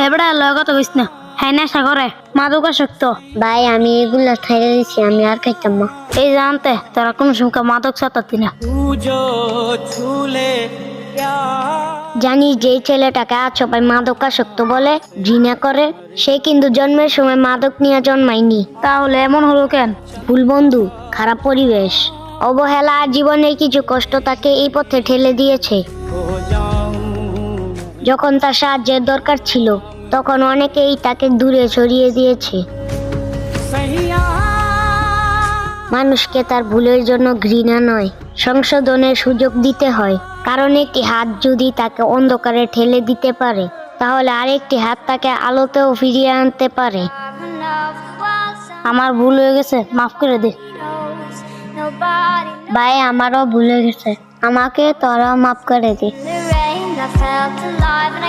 এবারে লয় কথা কইস না। হ্যাঁ নেশা করে মাদকাসক্ত। ভাই আমি এগুলা ছেড়ে দিছি, আমি আর খাইতাম না। এই জানতে তোরা কোন সময় মাদক সাতাতি না। জানিস যে ছেলেটাকে আজ সবাই মাদকাসক্ত বলে, ঘৃণা করে, সে কিন্তু জন্মের সময় মাদক নিয়ে জন্মায়নি। তাহলে এমন হলো কেন? ভুল বন্ধু, খারাপ পরিবেশ, অবহেলা আর জীবনের কিছু কষ্ট তাকে এই পথে ঠেলে দিয়েছে। যখন তার সাহায্যের দরকার ছিল তখন অনেকেই তাকে দূরে সরিয়ে দিয়েছে। মানুষকে তার ভুলের জন্য ঘৃণা নয়, সংশোধনের সুযোগ দিতে হয়। কারণ একটি হাত যদি তাকে অন্ধকারে ঠেলে দিতে পারে, তাহলে আরেকটি হাত তাকে আলোতেও ফিরিয়ে আনতে পারে। আমার ভুল হয়ে গেছে, মাফ করে দে। ভাই আমারও ভুলে গেছে, আমাকে তোরা মাফ করে দে। I felt alive.